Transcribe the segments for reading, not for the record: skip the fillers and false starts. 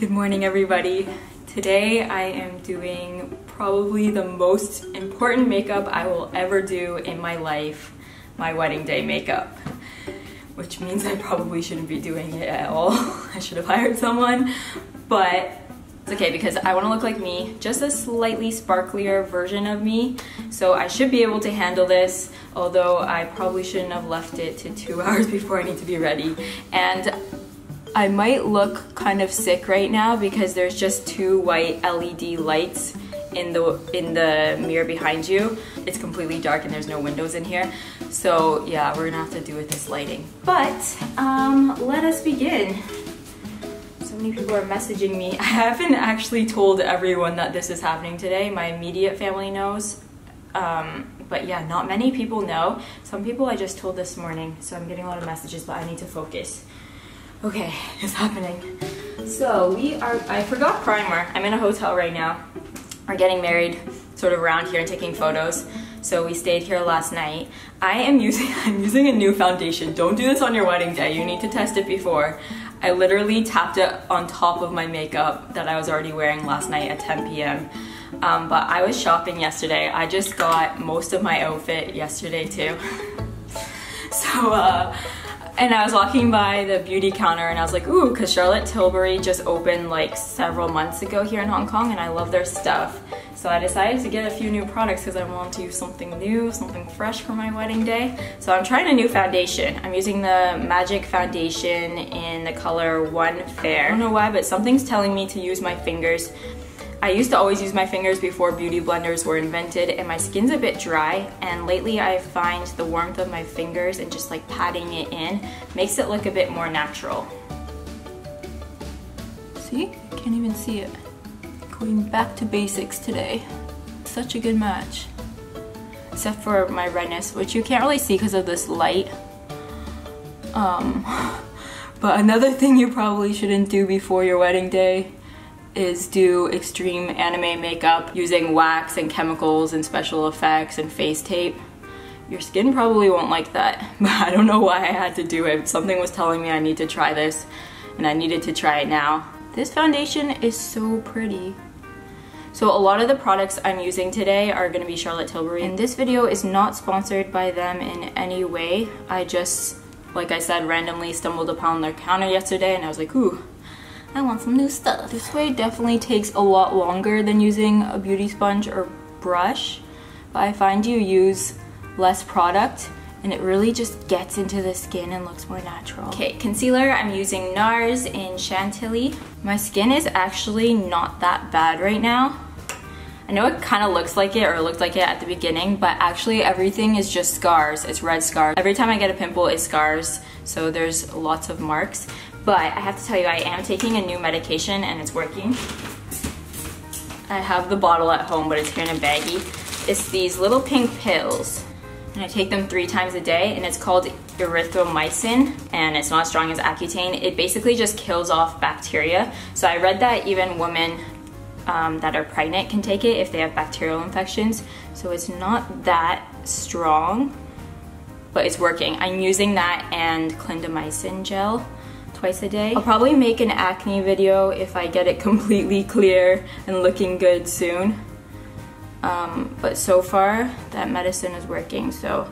Good morning, everybody. Today I am doing probably the most important makeup I will ever do in my life, my wedding day makeup. Which means I probably shouldn't be doing it at all. I should have hired someone, but it's okay because I want to look like me, just a slightly sparklier version of me. So I should be able to handle this, although I probably shouldn't have left it to 2 hours before I need to be ready. And I might look kind of sick right now because there's just 2 white LED lights in the mirror behind you. It's completely dark and there's no windows in here. So yeah, we're gonna have to do with this lighting. But let us begin. So many people are messaging me. I haven't actually told everyone that this is happening today. My immediate family knows. But yeah, not many people know. Some people I just told this morning, so I'm getting a lot of messages, but I need to focus. Okay, it's happening. So I forgot primer. I'm in a hotel right now. We're getting married sort of around here and taking photos. So we stayed here last night. I'm using a new foundation. Don't do this on your wedding day. You need to test it before. I literally tapped it on top of my makeup that I was already wearing last night at 10 p.m. But I was shopping yesterday. I just got most of my outfit yesterday too. So, and I was walking by the beauty counter and I was like, ooh, because Charlotte Tilbury just opened like several months ago here in Hong Kong and I love their stuff. So I decided to get a few new products because I wanted to use something new, something fresh for my wedding day. So I'm trying a new foundation. I'm using the Magic foundation in the color One Fair. I don't know why, but something's telling me to use my fingers. I used to always use my fingers before beauty blenders were invented, and my skin's a bit dry, and lately I find the warmth of my fingers and just like patting it in makes it look a bit more natural. See? I can't even see it. Going back to basics today. Such a good match. Except for my redness, which you can't really see because of this light. But another thing you probably shouldn't do before your wedding day is do extreme anime makeup using wax and chemicals and special effects and face tape. Your skin probably won't like that, but I don't know why I had to do it. Something was telling me I need to try this, and I needed to try it now. This foundation is so pretty. So a lot of the products I'm using today are going to be Charlotte Tilbury, and this video is not sponsored by them in any way. I just, like I said, randomly stumbled upon their counter yesterday and I was like, ooh, I want some new stuff. This way definitely takes a lot longer than using a beauty sponge or brush, but I find you use less product and it really just gets into the skin and looks more natural. Okay, concealer, I'm using Nars in Chantilly. My skin is actually not that bad right now. I know it kind of looks like it, or looked like it at the beginning, but actually everything is just scars. It's red scars. Every time I get a pimple, it scars, so there's lots of marks. But I have to tell you, I am taking a new medication and it's working. I have the bottle at home, but it's here in a baggie. It's these little pink pills, and I take them 3 times a day, and it's called erythromycin, and it's not as strong as Accutane. It basically just kills off bacteria. So I read that even women that are pregnant can take it if they have bacterial infections. So it's not that strong, but it's working. I'm using that and clindamycin gel twice a day. I'll probably make an acne video if I get it completely clear and looking good soon. But so far, that medicine is working. So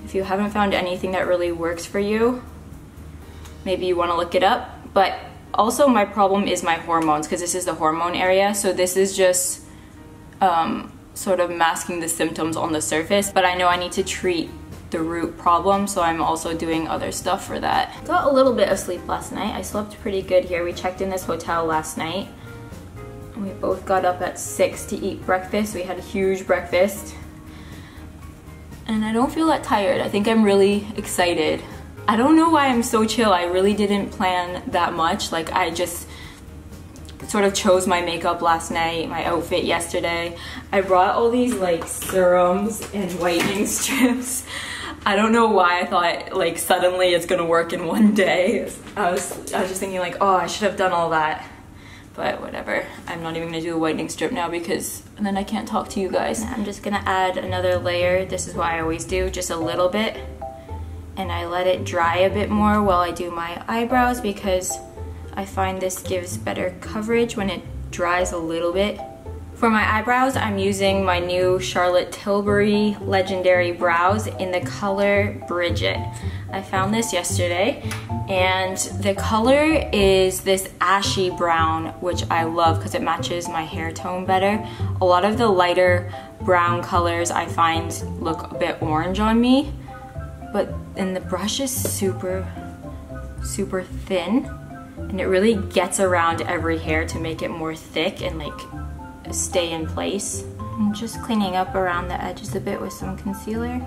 if you haven't found anything that really works for you, maybe you want to look it up. But also my problem is my hormones, because this is the hormone area. So this is just sort of masking the symptoms on the surface. But I know I need to treat the root problem, so I'm also doing other stuff for that. Got a little bit of sleep last night. I slept pretty good here. We checked in this hotel last night. We both got up at 6 to eat breakfast. We had a huge breakfast. And I don't feel that tired. I think I'm really excited. I don't know why I'm so chill. I really didn't plan that much. Like, I just sort of chose my makeup last night, my outfit yesterday. I brought all these like serums and whitening strips. I don't know why I thought like suddenly it's gonna work in one day. I was just thinking like, oh, I should have done all that. But whatever. I'm not even gonna do the whitening strip now because then I can't talk to you guys. I'm just gonna add another layer. This is what I always do, just a little bit. And I let it dry a bit more while I do my eyebrows because I find this gives better coverage when it dries a little bit. For my eyebrows, I'm using my new Charlotte Tilbury Legendary Brows in the color Bridgette. I found this yesterday, and the color is this ashy brown, which I love because it matches my hair tone better. A lot of the lighter brown colors I find look a bit orange on me, and the brush is super thin, and it really gets around every hair to make it more thick and like stay in place. I'm just cleaning up around the edges a bit with some concealer.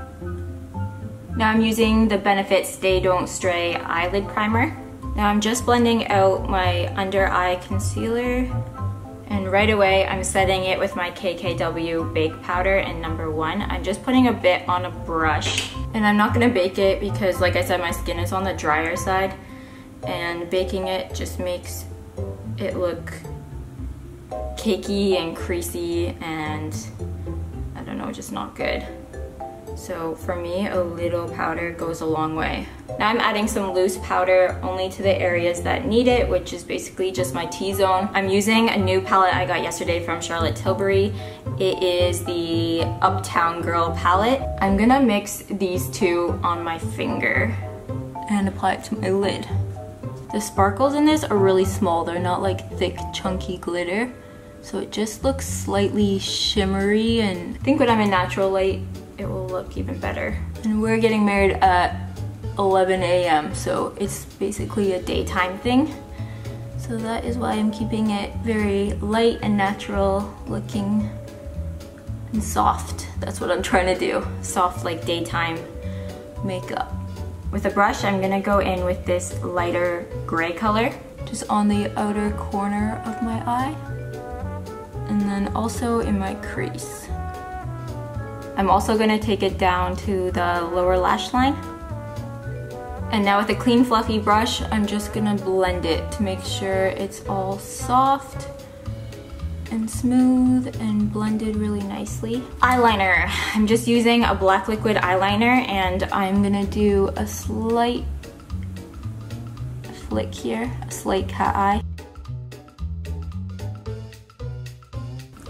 Now I'm using the Benefit Stay Don't Stray Eyelid Primer. Now I'm just blending out my under eye concealer, and right away I'm setting it with my KKW Bake Powder in number 1. I'm just putting a bit on a brush, and I'm not gonna bake it because, like I said, my skin is on the drier side, and baking it just makes it look cakey and creasy, and I don't know, just not good. So for me, a little powder goes a long way. Now I'm adding some loose powder only to the areas that need it, which is basically just my T-zone. I'm using a new palette I got yesterday from Charlotte Tilbury. It is the Uptown Girl palette. I'm gonna mix these two on my finger and apply it to my lid. The sparkles in this are really small. They're not like thick, chunky glitter. So it just looks slightly shimmery, and I think when I'm in natural light, it will look even better. And we're getting married at 11 a.m. so it's basically a daytime thing. So that is why I'm keeping it very light and natural looking and soft. That's what I'm trying to do. Soft, like daytime makeup. With a brush, I'm gonna go in with this lighter gray color, just on the outer corner of my eye, and then also in my crease. I'm also gonna take it down to the lower lash line. And now with a clean fluffy brush, I'm just gonna blend it to make sure it's all soft and smooth and blended really nicely. Eyeliner. I'm just using a black liquid eyeliner, and I'm gonna do a slight flick here, a slight cat eye.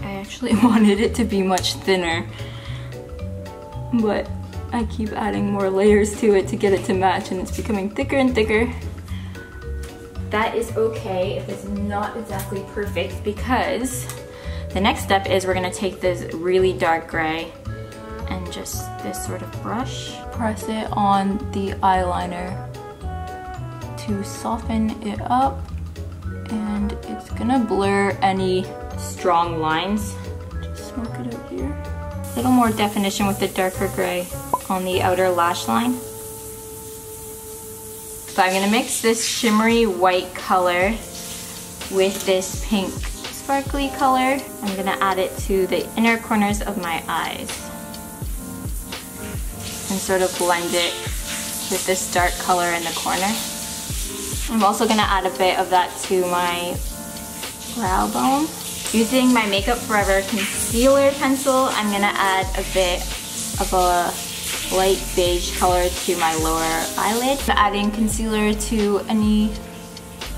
I actually wanted it to be much thinner, but I keep adding more layers to it to get it to match, and it's becoming thicker and thicker. That is okay if it's not exactly perfect, because the next step is we're gonna take this really dark gray and just this sort of brush, press it on the eyeliner to soften it up, and it's gonna blur any strong lines. Just smoke it out here. A little more definition with the darker gray on the outer lash line. So I'm gonna mix this shimmery white color with this pink sparkly color. I'm gonna add it to the inner corners of my eyes and sort of blend it with this dark color in the corner. I'm also gonna add a bit of that to my brow bone. Using my Makeup Forever concealer pencil, I'm gonna add a bit of a light beige color to my lower eyelid. I'm adding concealer to any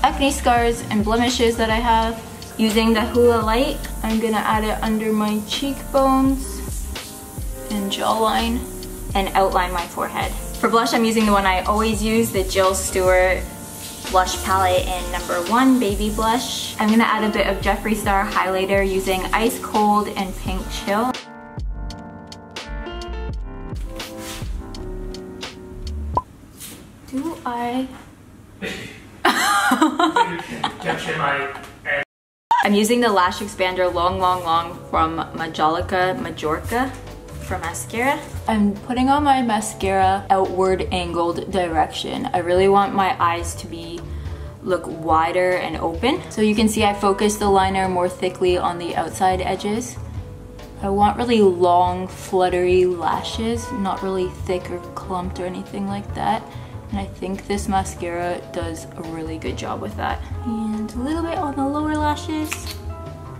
acne scars and blemishes that I have. Using the Hoola light, I'm gonna add it under my cheekbones and jawline and outline my forehead. For blush, I'm using the one I always use, the Jill Stewart blush palette in number 1, Baby Blush. I'm gonna add a bit of Jeffree Star highlighter using Ice Cold and Pink Chill. Do I? I'm using the Lash Expander Long from Majorca for mascara. I'm putting on my mascara outward angled direction. I really want my eyes to look wider and open. So you can see I focused the liner more thickly on the outside edges. I want really long, fluttery lashes, not really thick or clumped or anything like that. And I think this mascara does a really good job with that. And a little bit on the lower lashes.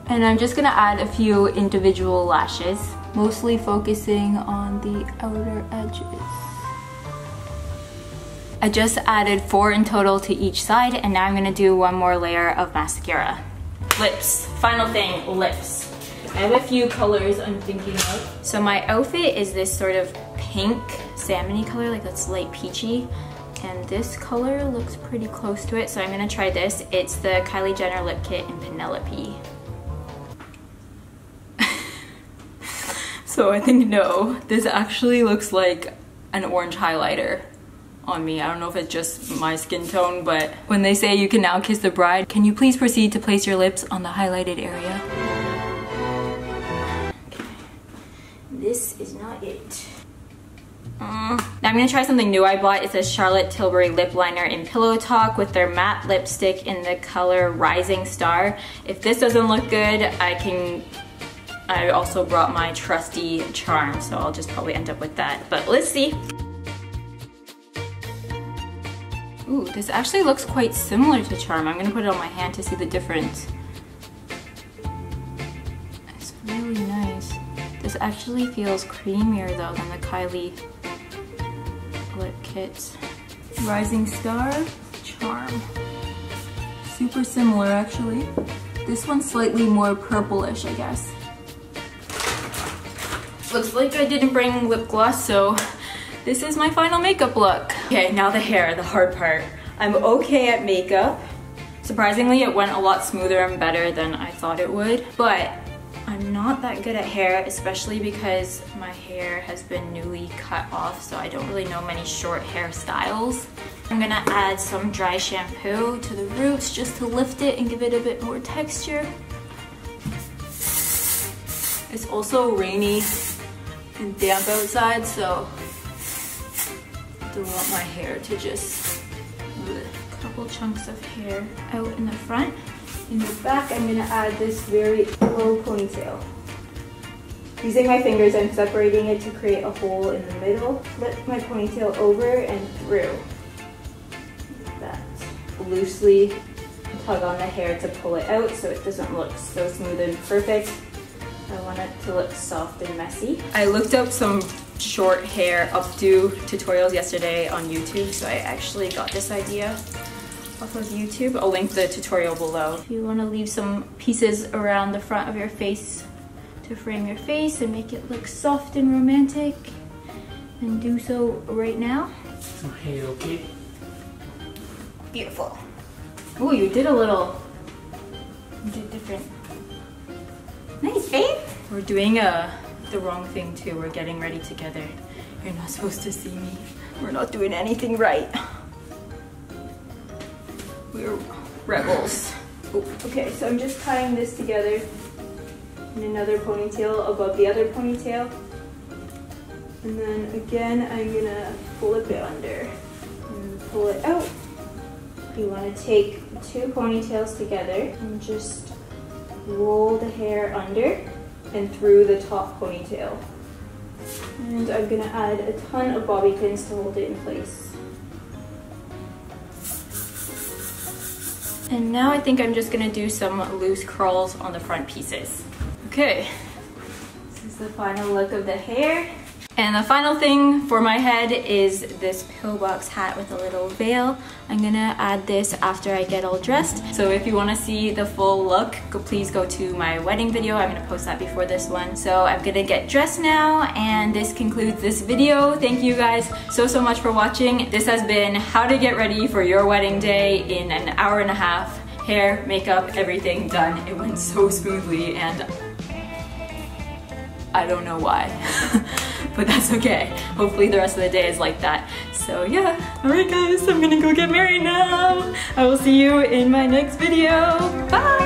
And I'm just gonna add a few individual lashes, mostly focusing on the outer edges. I just added 4 in total to each side, and now I'm gonna do one more layer of mascara. Lips, final thing, lips. I have a few colors I'm thinking of. So my outfit is this sort of pink salmon-y color, like that's light peachy. And this color looks pretty close to it, so I'm gonna try this. It's the Kylie Jenner Lip Kit in Penelope. So I think no, this actually looks like an orange highlighter on me. I don't know if it's just my skin tone, but when they say you can now kiss the bride, can you please proceed to place your lips on the highlighted area? Okay. This is not it. Now I'm gonna try something new I bought. It's a Charlotte Tilbury lip liner in Pillow Talk with their matte lipstick in the color Rising Star. If this doesn't look good, I also brought my trusty charm, so I'll just probably end up with that. But let's see. Ooh, this actually looks quite similar to charm. I'm gonna put it on my hand to see the difference. It's really nice. This actually feels creamier though than the Kylie Lip Kit. Rising Star, Charm. Super similar actually. This one's slightly more purplish, I guess. Looks like I didn't bring lip gloss, so this is my final makeup look. Okay, now the hair, the hard part. I'm okay at makeup. Surprisingly, it went a lot smoother and better than I thought it would, but I'm not that good at hair, especially because my hair has been newly cut off, so I don't really know many short hairstyles. I'm gonna add some dry shampoo to the roots just to lift it and give it a bit more texture. It's also rainy and damp outside, so I don't want my hair to just a couple chunks of hair out in the front. In the back, I'm gonna add this very low ponytail. Using my fingers, I'm separating it to create a hole in the middle. Flip my ponytail over and through. Like that. Loosely tug on the hair to pull it out so it doesn't look so smooth and perfect. I want it to look soft and messy. I looked up some short hair updo tutorials yesterday on YouTube, so I actually got this idea off of YouTube. I'll link the tutorial below. If you want to leave some pieces around the front of your face to frame your face and make it look soft and romantic, then do so right now. Some hair, okay? Beautiful. Ooh, you did a little, you did different. Nice, babe. We're doing the wrong thing too. We're getting ready together. You're not supposed to see me. We're not doing anything right. We're rebels. Ooh. Okay, so I'm just tying this together in another ponytail above the other ponytail. And then again, I'm gonna flip it under and pull it out. You wanna take 2 ponytails together and just roll the hair under and through the top ponytail. And I'm gonna add a ton of bobby pins to hold it in place. And now I think I'm just gonna do some loose curls on the front pieces. Okay, this is the final look of the hair. And the final thing for my head is this pillbox hat with a little veil. I'm gonna add this after I get all dressed. So if you wanna see the full look, please go to my wedding video. I'm gonna post that before this one. So I'm gonna get dressed now, and this concludes this video. Thank you guys so much for watching. This has been how to get ready for your wedding day in an hour and a half. Hair, makeup, everything done. It went so smoothly, and I don't know why. But that's okay. Hopefully the rest of the day is like that. So yeah, alright guys, I'm gonna go get married now. I will see you in my next video. Bye!